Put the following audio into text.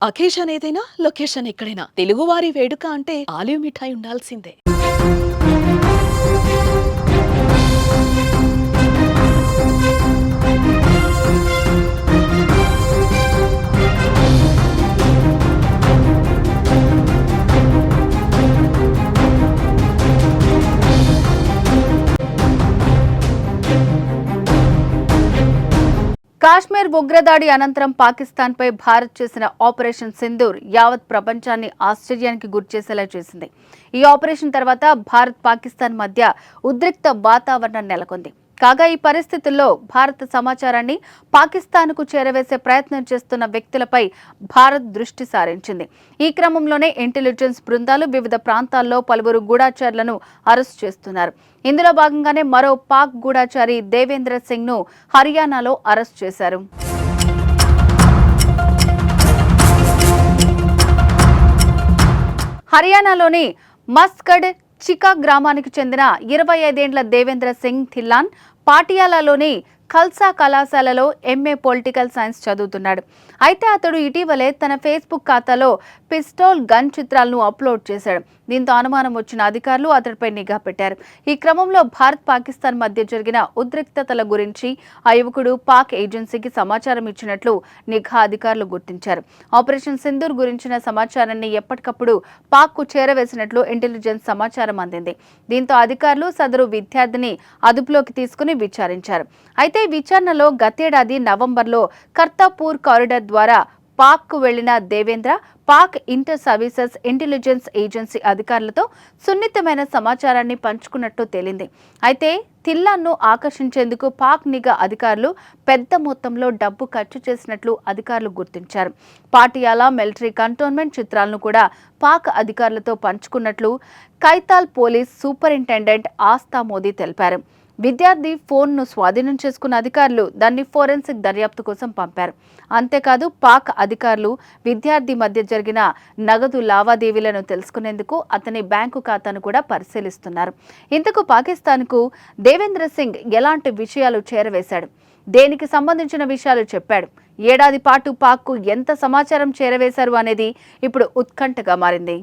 Occasion ఏదైనా location ఎక్కడైనా తెలుగువారి వేడుక అంటే ఆలివ్ మిఠాయి ఉండాల్సిందే. కాశ్మీర్ ఉగ్రదాడి అనంతరం పాకిస్తాన్పై భారత్ చేసిన ఆపరేషన్ సింధూర్ యావత్ ప్రపంచాన్ని ఆశ్చర్యానికి గురిచేసేలా చేసింది. ఈ ఆపరేషన్ తర్వాత భారత్ పాకిస్తాన్ మధ్య ఉద్రిక్త వాతావరణం నెలకొంది. కాగా ఈ పరిస్థితుల్లో భారత సమాచారాన్ని పాకిస్తాన్కు చేరవేసే ప్రయత్నం చేస్తున్న వ్యక్తులపై భారత్ దృష్టి సారించింది. ఈ క్రమంలోనే ఇంటెలిజెన్స్ బృందాలు వివిధ ప్రాంతాల్లో పలువురు గూఢచారులను అరెస్టు చేస్తున్నారు. ఇందులో భాగంగానే మరో పాక్ గూఢచారి దేవేంద్ర సింగ్ ను హర్యానాలో అరెస్టు చేశారు. హర్యానాలోని మస్కడ్ చికా గ్రామానికి చెందిన 25 ఏళ్ల దేవేంద్ర సింగ్ థిల్లాన్ పాటియాలాలోని ఖల్సా కళాశాలలో ఎంఏ పొలిటికల్ సైన్స్ చదువుతున్నాడు. అయితే అతడు ఇటీవలే తన ఫేస్బుక్ ఖాతాలో పిస్టోల్ గన్ చిత్రాలను అప్లోడ్ చేశాడు. దీంతో అనుమానం వచ్చిన అధికారులు అతడిపై నిఘా పెట్టారు. ఈ క్రమంలో భారత్ పాకిస్తాన్ మధ్య జరిగిన ఉద్రిక్తతల గురించి ఆ యువకుడు పాక్ ఏజెన్సీకి సమాచారం ఇచ్చినట్లు నిఘా అధికారులు గుర్తించారు. ఆపరేషన్ సింధూర్ గురించిన సమాచారాన్ని ఎప్పటికప్పుడు పాక్కు చేరవేసినట్లు ఇంటెలిజెన్స్ సమాచారం అందింది. దీంతో అధికారులు సదరు విద్యార్థిని అదుపులోకి తీసుకుని విచారించారు. అయితే విచారణలో గతేడాది నవంబర్లో కర్తాపూర్ కారిడార్ ద్వారా పాక్కు వెళ్లిన Devendra Pak inter services intelligence agency అధికారులతో సున్నితమైన సమాచారాన్ని పంచుకున్నట్టు తేలింది. అయితే థిల్లాన్ను ఆకర్షించేందుకు పాక్ నిఘా అధికారులు పెద్ద మొత్తంలో డబ్బు ఖర్చు చేసినట్లు అధికారులు గుర్తించారు. పాటియాలా మిలిటరీ కంటోన్మెంట్ చిత్రాలను కూడా పాక్ అధికారులతో పంచుకున్నట్లు కైతాల్ పోలీస్ సూపరింటెండెంట్ ఆస్థా మోదీ తెలిపారు. విద్యార్థి ఫోన్ను స్వాధీనం చేసుకున్న అధికారులు దాన్ని ఫోరెన్సిక్ దర్యాప్తు కోసం పంపారు. అంతేకాదు పాక్ అధికారులు విద్యార్థి మధ్య జరిగిన నగదు లావాదేవీలను తెలుసుకునేందుకు అతని బ్యాంకు ఖాతాను కూడా పరిశీలిస్తున్నారు. ఇంతకు పాకిస్తాన్కు దేవేంద్ర సింగ్ ఎలాంటి విషయాలు చేరవేశాడు, దేనికి సంబంధించిన విషయాలు చెప్పాడు, ఏడాది పాటు పాక్కు ఎంత సమాచారం చేరవేశారు అనేది ఇప్పుడు ఉత్కంఠగా మారింది.